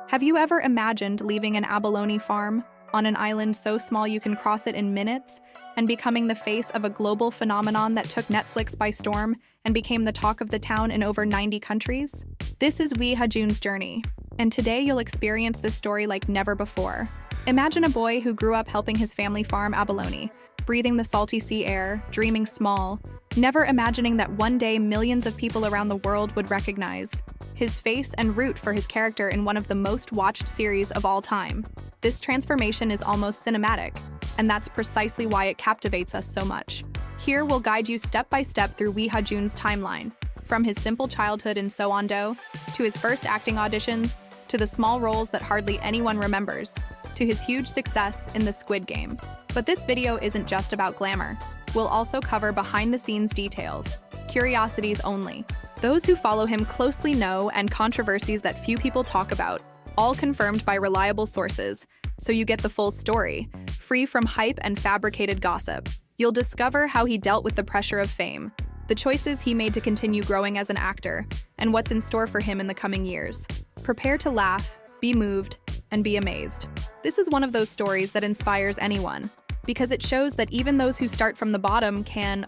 Have you ever imagined leaving an abalone farm on an island so small you can cross it in minutes and becoming the face of a global phenomenon that took Netflix by storm and became the talk of the town in over 90 countries? This is Wi Ha-joon's journey, and today you'll experience this story like never before. Imagine a boy who grew up helping his family farm abalone, breathing the salty sea air, dreaming small, never imagining that one day millions of people around the world would recognize his face and root for his character in one of the most watched series of all time. This transformation is almost cinematic, and that's precisely why it captivates us so much. Here we'll guide you step by step through Wi Ha-joon's timeline, from his simple childhood in Soan-do, to his first acting auditions, to the small roles that hardly anyone remembers, to his huge success in the Squid Game. But this video isn't just about glamour. We'll also cover behind-the-scenes details, curiosities only, those who follow him closely know, and controversies that few people talk about, all confirmed by reliable sources, so you get the full story, free from hype and fabricated gossip. You'll discover how he dealt with the pressure of fame, the choices he made to continue growing as an actor, and what's in store for him in the coming years. Prepare to laugh, be moved, and be amazed. This is one of those stories that inspires anyone, because it shows that even those who start from the bottom can,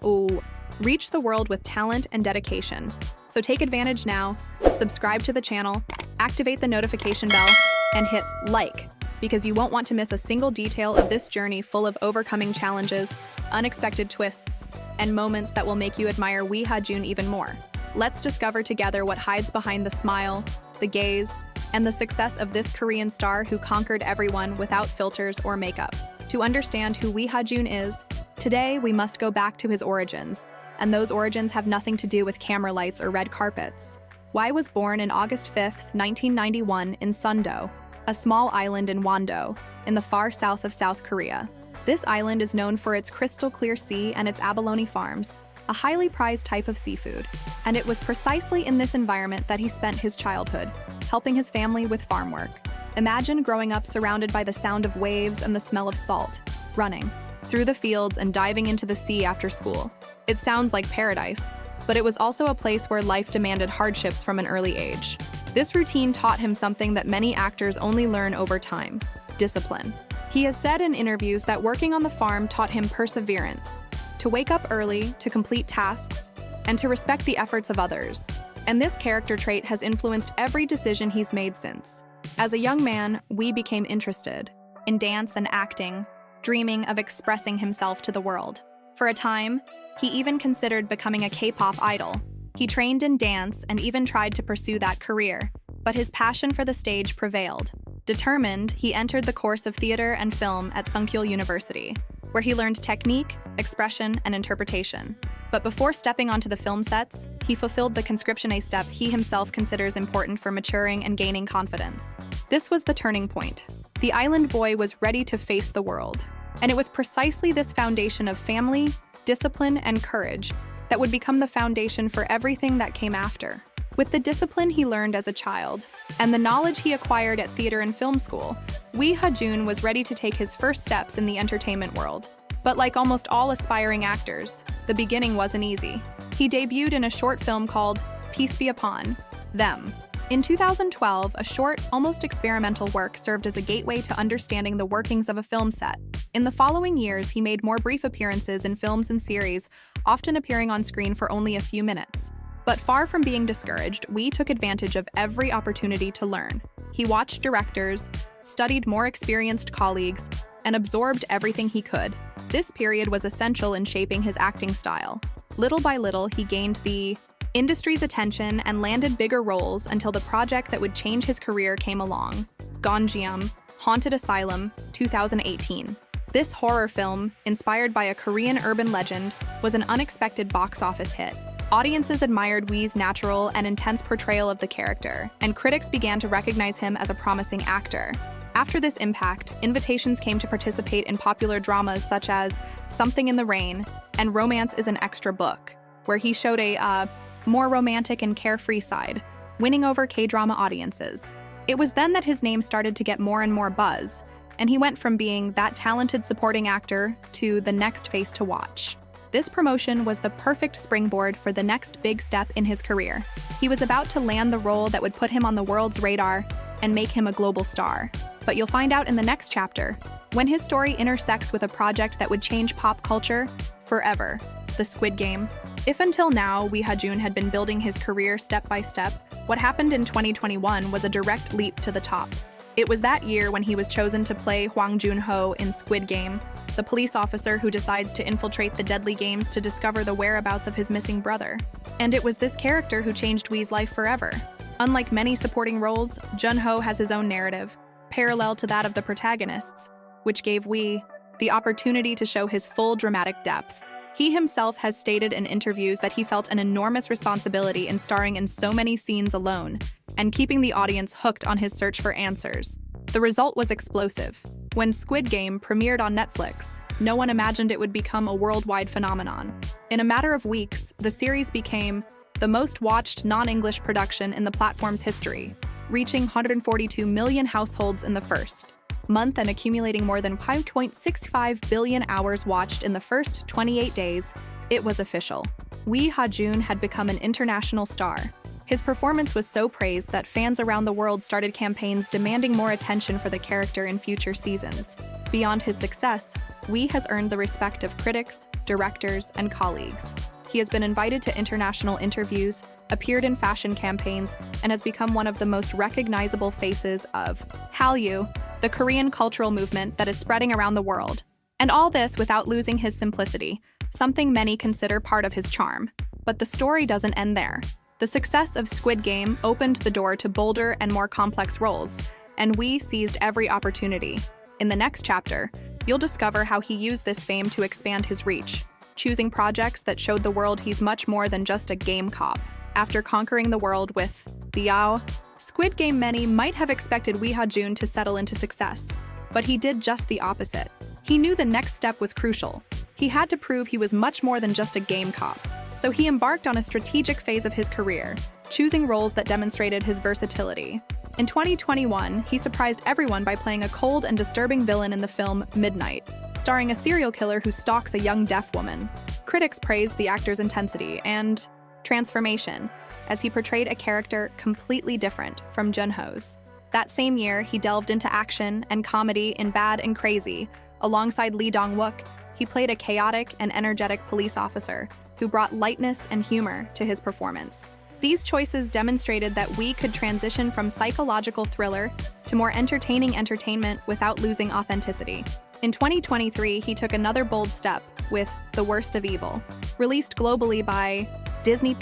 reach the world with talent and dedication. So take advantage now, subscribe to the channel, activate the notification bell, and hit like, because you won't want to miss a single detail of this journey full of overcoming challenges, unexpected twists, and moments that will make you admire Wi Ha-joon even more. Let's discover together what hides behind the smile, the gaze, and the success of this Korean star who conquered everyone without filters or makeup. To understand who Wi Ha-joon is, today we must go back to his origins, and those origins have nothing to do with camera lights or red carpets. Wi was born on August 5, 1991 in Soan-do, a small island in Won-do, in the far south of South Korea. This island is known for its crystal-clear sea and its abalone farms, a highly prized type of seafood. And it was precisely in this environment that he spent his childhood, helping his family with farm work. Imagine growing up surrounded by the sound of waves and the smell of salt, running through the fields and diving into the sea after school. It sounds like paradise, but it was also a place where life demanded hardships from an early age. This routine taught him something that many actors only learn over time: discipline. He has said in interviews that working on the farm taught him perseverance, to wake up early, to complete tasks, and to respect the efforts of others. And this character trait has influenced every decision he's made since. As a young man, Wi became interested in dance and acting, dreaming of expressing himself to the world. For a time, he even considered becoming a K-pop idol. He trained in dance and even tried to pursue that career, but his passion for the stage prevailed. Determined, he entered the course of theater and film at Sonkul University, where he learned technique, expression, and interpretation. But before stepping onto the film sets, he fulfilled the conscription, a step he himself considers important for maturing and gaining confidence. This was the turning point. The island boy was ready to face the world. And it was precisely this foundation of family, discipline, and courage that would become the foundation for everything that came after. With the discipline he learned as a child, and the knowledge he acquired at theater and film school, Wi Ha-joon was ready to take his first steps in the entertainment world. But like almost all aspiring actors, the beginning wasn't easy. He debuted in a short film called Peace Be Upon Them. In 2012, a short, almost experimental work served as a gateway to understanding the workings of a film set. In the following years, he made more brief appearances in films and series, often appearing on screen for only a few minutes. But far from being discouraged, Wi took advantage of every opportunity to learn. He watched directors, studied more experienced colleagues, and absorbed everything he could. This period was essential in shaping his acting style. Little by little, he gained the industry's attention and landed bigger roles until the project that would change his career came along: Gonjeom, Haunted Asylum, 2018. This horror film, inspired by a Korean urban legend, was an unexpected box office hit. Audiences admired Wi's natural and intense portrayal of the character, and critics began to recognize him as a promising actor. After this impact, invitations came to participate in popular dramas such as Something in the Rain and Romance is an Extra Book, where he showed a more romantic and carefree side, winning over K-drama audiences. It was then that his name started to get more and more buzz, and he went from being that talented supporting actor to the next face to watch. This promotion was the perfect springboard for the next big step in his career. He was about to land the role that would put him on the world's radar, and make him a global star. But you'll find out in the next chapter, when his story intersects with a project that would change pop culture forever, the Squid Game. If until now Wi Ha-joon had been building his career step by step, what happened in 2021 was a direct leap to the top. It was that year when he was chosen to play Hwang Joon-ho in Squid Game, the police officer who decides to infiltrate the deadly games to discover the whereabouts of his missing brother. And it was this character who changed Wi's life forever. Unlike many supporting roles, Joon-ho has his own narrative, parallel to that of the protagonists, which gave Wi the opportunity to show his full dramatic depth. He himself has stated in interviews that he felt an enormous responsibility in starring in so many scenes alone and keeping the audience hooked on his search for answers. The result was explosive. When Squid Game premiered on Netflix, no one imagined it would become a worldwide phenomenon. In a matter of weeks, the series became the most watched non-English production in the platform's history, reaching 142 million households in the first month and accumulating more than 5.65 billion hours watched in the first 28 days. It was official. Wi Ha-joon had become an international star. His performance was so praised that fans around the world started campaigns demanding more attention for the character in future seasons. Beyond his success, Wi has earned the respect of critics, directors, and colleagues. He has been invited to international interviews, appeared in fashion campaigns, and has become one of the most recognizable faces of Hallyu, the Korean cultural movement that is spreading around the world. And all this without losing his simplicity, something many consider part of his charm. But the story doesn't end there. The success of Squid Game opened the door to bolder and more complex roles, and Wi seized every opportunity. In the next chapter, you'll discover how he used this fame to expand his reach, choosing projects that showed the world he's much more than just a game cop. After conquering the world with the Squid Game, many might have expected Wi Ha-joon to settle into success, but he did just the opposite. He knew the next step was crucial. He had to prove he was much more than just a game cop. So he embarked on a strategic phase of his career, choosing roles that demonstrated his versatility. In 2021, he surprised everyone by playing a cold and disturbing villain in the film Midnight, starring a serial killer who stalks a young deaf woman. Critics praised the actor's intensity and transformation, as he portrayed a character completely different from Joon-ho's. That same year, he delved into action and comedy in Bad and Crazy. Alongside Lee Dong-wook, he played a chaotic and energetic police officer who brought lightness and humor to his performance. These choices demonstrated that Wi could transition from psychological thriller to more entertaining entertainment without losing authenticity. In 2023, he took another bold step with The Worst of Evil, released globally by Disney+,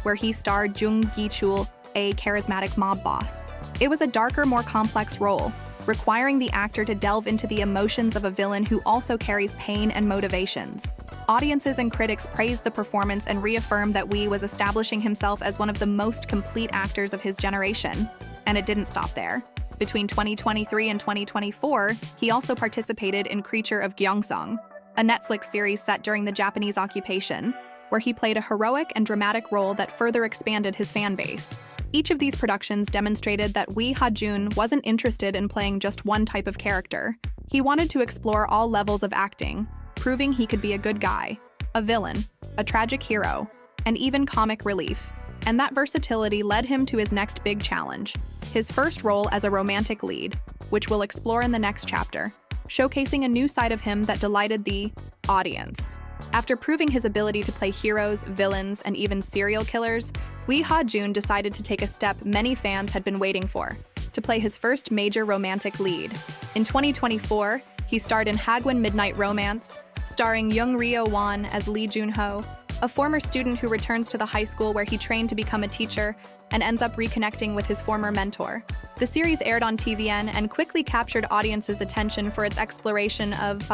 where he starred Jung Gi-chul, a charismatic mob boss. It was a darker, more complex role, requiring the actor to delve into the emotions of a villain who also carries pain and motivations. Audiences and critics praised the performance and reaffirmed that Wi was establishing himself as one of the most complete actors of his generation. And it didn't stop there. Between 2023 and 2024, he also participated in Creature of Gyeongsang, a Netflix series set during the Japanese occupation, where he played a heroic and dramatic role that further expanded his fan base. Each of these productions demonstrated that Wi Ha-joon wasn't interested in playing just one type of character. He wanted to explore all levels of acting, proving he could be a good guy, a villain, a tragic hero, and even comic relief. And that versatility led him to his next big challenge, his first role as a romantic lead, which we'll explore in the next chapter, showcasing a new side of him that delighted the audience. After proving his ability to play heroes, villains, and even serial killers, Wi Ha-joon decided to take a step many fans had been waiting for, to play his first major romantic lead. In 2024, he starred in Hagwon Midnight Romance, starring Young Ryo-won as Lee Joon-ho, a former student who returns to the high school where he trained to become a teacher and ends up reconnecting with his former mentor. The series aired on TVN and quickly captured audiences' attention for its exploration of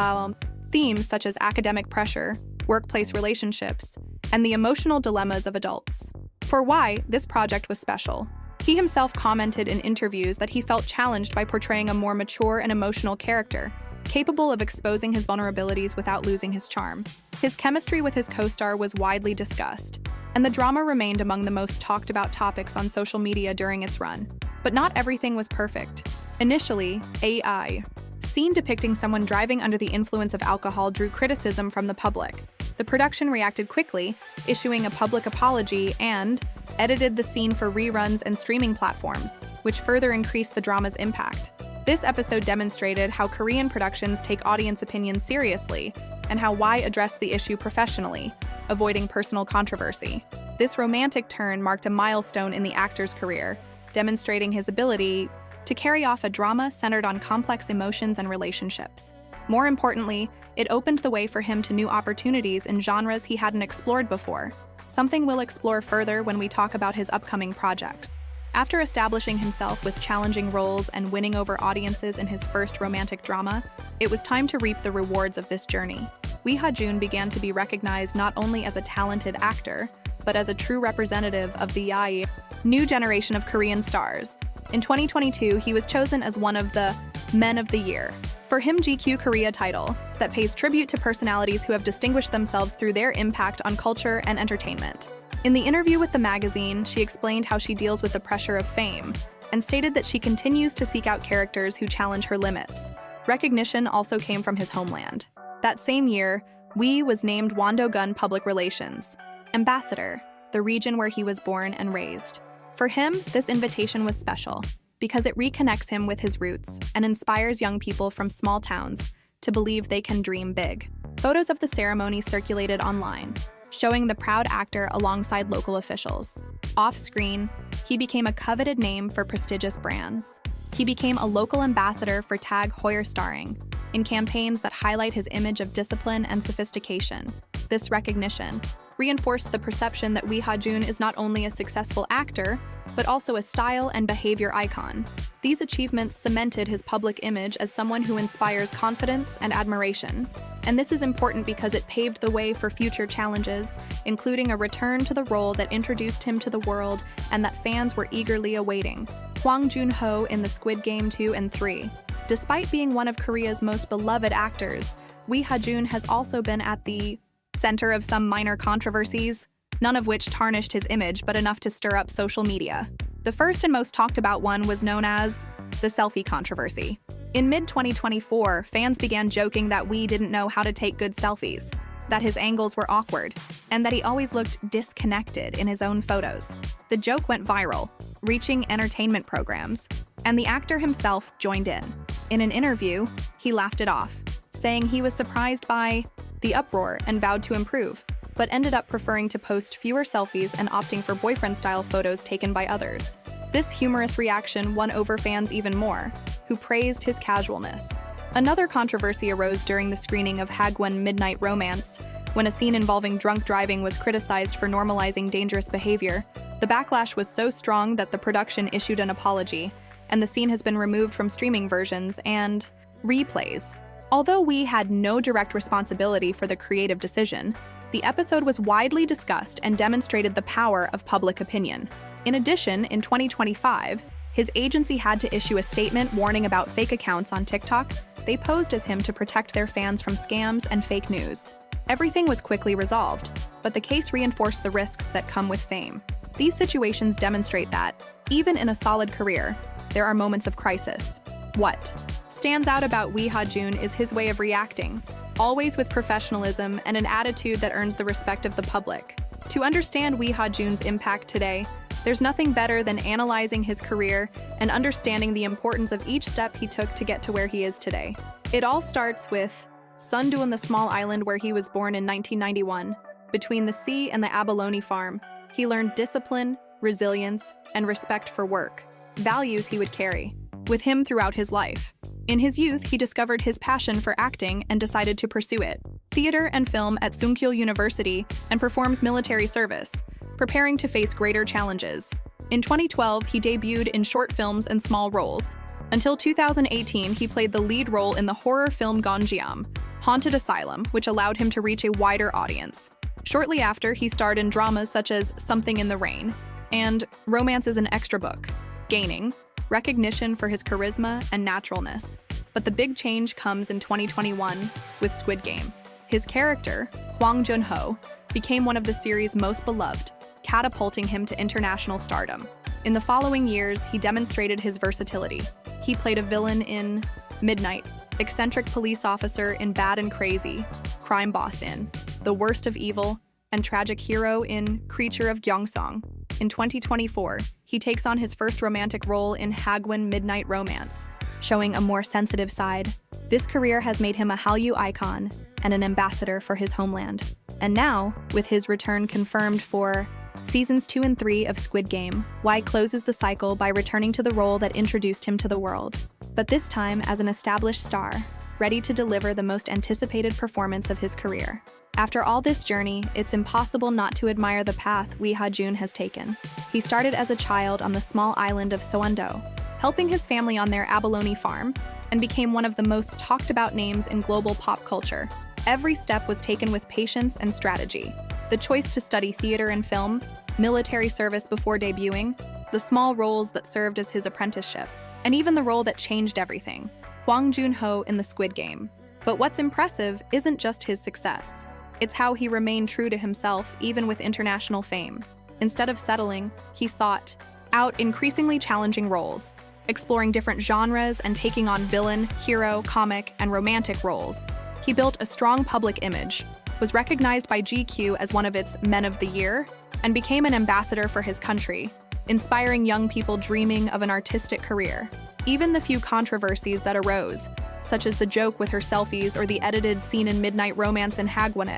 themes such as academic pressure, workplace relationships, and the emotional dilemmas of adults. For why this project was special, he himself commented in interviews that he felt challenged by portraying a more mature and emotional character, capable of exposing his vulnerabilities without losing his charm. His chemistry with his co-star was widely discussed, and the drama remained among the most talked about topics on social media during its run. But not everything was perfect. Initially, a scene depicting someone driving under the influence of alcohol drew criticism from the public. The production reacted quickly, issuing a public apology and edited the scene for reruns and streaming platforms, which further increased the drama's impact. This episode demonstrated how Korean productions take audience opinions seriously and how Wi addressed the issue professionally, avoiding personal controversy. This romantic turn marked a milestone in the actor's career, demonstrating his ability to carry off a drama centered on complex emotions and relationships. More importantly, it opened the way for him to new opportunities in genres he hadn't explored before, something we'll explore further when we talk about his upcoming projects. After establishing himself with challenging roles and winning over audiences in his first romantic drama, it was time to reap the rewards of this journey. Wi Ha-joon began to be recognized not only as a talented actor, but as a true representative of the new generation of Korean stars. In 2022, he was chosen as one of the Men of the Year for Him GQ Korea title that pays tribute to personalities who have distinguished themselves through their impact on culture and entertainment. In the interview with the magazine, she explained how she deals with the pressure of fame and stated that she continues to seek out characters who challenge her limits. Recognition also came from his homeland. That same year, Wi was named Won-do-gun Public Relations Ambassador, the region where he was born and raised. For him, this invitation was special because it reconnects him with his roots and inspires young people from small towns to believe they can dream big. Photos of the ceremony circulated online, showing the proud actor alongside local officials. Off-screen, he became a coveted name for prestigious brands. He became a local ambassador for Tag Heuer starring in campaigns that highlight his image of discipline and sophistication. This recognition reinforced the perception that Wi Ha-joon is not only a successful actor, but also a style and behavior icon. These achievements cemented his public image as someone who inspires confidence and admiration. And this is important because it paved the way for future challenges, including a return to the role that introduced him to the world and that fans were eagerly awaiting. Hwang Joon-ho in the Squid Game 2 and 3. Despite being one of Korea's most beloved actors, Wi Ha-joon has also been at the center of some minor controversies, none of which tarnished his image but enough to stir up social media. The first and most talked about one was known as the selfie controversy. In mid-2024, fans began joking that Wi didn't know how to take good selfies, that his angles were awkward, and that he always looked disconnected in his own photos. The joke went viral, reaching entertainment programs, and the actor himself joined in. In an interview, he laughed it off, saying he was surprised by the uproar and vowed to improve, but ended up preferring to post fewer selfies and opting for boyfriend-style photos taken by others. This humorous reaction won over fans even more, who praised his casualness. Another controversy arose during the screening of Hagwon Midnight Romance, when a scene involving drunk driving was criticized for normalizing dangerous behavior. The backlash was so strong that the production issued an apology, and the scene has been removed from streaming versions and replays. Although Wi had no direct responsibility for the creative decision, the episode was widely discussed and demonstrated the power of public opinion. In addition, in 2025, his agency had to issue a statement warning about fake accounts on TikTok. They posed as him to protect their fans from scams and fake news. Everything was quickly resolved, but the case reinforced the risks that come with fame. These situations demonstrate that, even in a solid career, there are moments of crisis. What stands out about Wi Ha-joon is his way of reacting, always with professionalism and an attitude that earns the respect of the public. To understand Wi Ha-joon's impact today, there's nothing better than analyzing his career and understanding the importance of each step he took to get to where he is today. It all starts with Soan-do on the small island where he was born in 1991. Between the sea and the abalone farm, he learned discipline, resilience, and respect for work, values he would carry with him throughout his life. In his youth, he discovered his passion for acting and decided to pursue it. Theater and film at Sungkyul University and performs military service, preparing to face greater challenges. In 2012, he debuted in short films and small roles. Until 2018, he played the lead role in the horror film Gonjiam, Haunted Asylum, which allowed him to reach a wider audience. Shortly after, he starred in dramas such as Something in the Rain and Romance is an Extra Book, gaining recognition for his charisma and naturalness. But the big change comes in 2021 with Squid Game. His character, Hwang Joon-ho, became one of the series' most beloved, catapulting him to international stardom. In the following years, he demonstrated his versatility. He played a villain in Midnight, eccentric police officer in Bad and Crazy, crime boss in The Worst of Evil, and tragic hero in Creature of Gyeongsong. in 2024, he takes on his first romantic role in Ha-joon Midnight Romance, showing a more sensitive side. This career has made him a Hallyu icon and an ambassador for his homeland. And now, with his return confirmed for Seasons 2 and 3 of Squid Game, Wi closes the cycle by returning to the role that introduced him to the world, but this time as an established star, ready to deliver the most anticipated performance of his career. After all this journey, it's impossible not to admire the path Wi Ha-joon has taken. He started as a child on the small island of Soan-do, helping his family on their abalone farm, and became one of the most talked about names in global pop culture. Every step was taken with patience and strategy. The choice to study theater and film, military service before debuting, the small roles that served as his apprenticeship, and even the role that changed everything, Hwang Joon-ho in the Squid Game. But what's impressive isn't just his success. It's how he remained true to himself even with international fame. Instead of settling, he sought out increasingly challenging roles, exploring different genres and taking on villain, hero, comic, and romantic roles. He built a strong public image, was recognized by GQ as one of its Men of the Year, and became an ambassador for his country, inspiring young people dreaming of an artistic career. Even the few controversies that arose, such as the joke with her selfies or the edited scene in Midnight Romance in Ha-joon,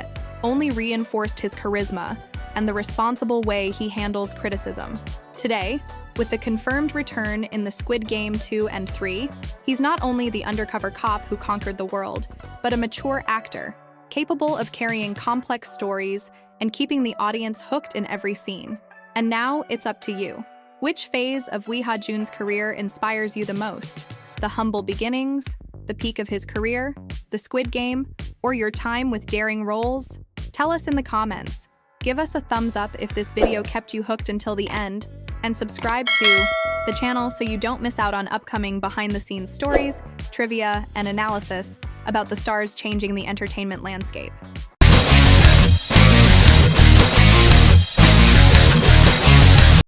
only reinforced his charisma and the responsible way he handles criticism. Today, with the confirmed return in the Squid Game 2 and 3, he's not only the undercover cop who conquered the world, but a mature actor, capable of carrying complex stories and keeping the audience hooked in every scene. And now, it's up to you. Which phase of Wi Ha-joon's career inspires you the most? The humble beginnings, the peak of his career, the Squid Game, or your time with daring roles? Tell us in the comments. Give us a thumbs up if this video kept you hooked until the end, and subscribe to the channel so you don't miss out on upcoming behind-the-scenes stories, trivia, and analysis about the stars changing the entertainment landscape.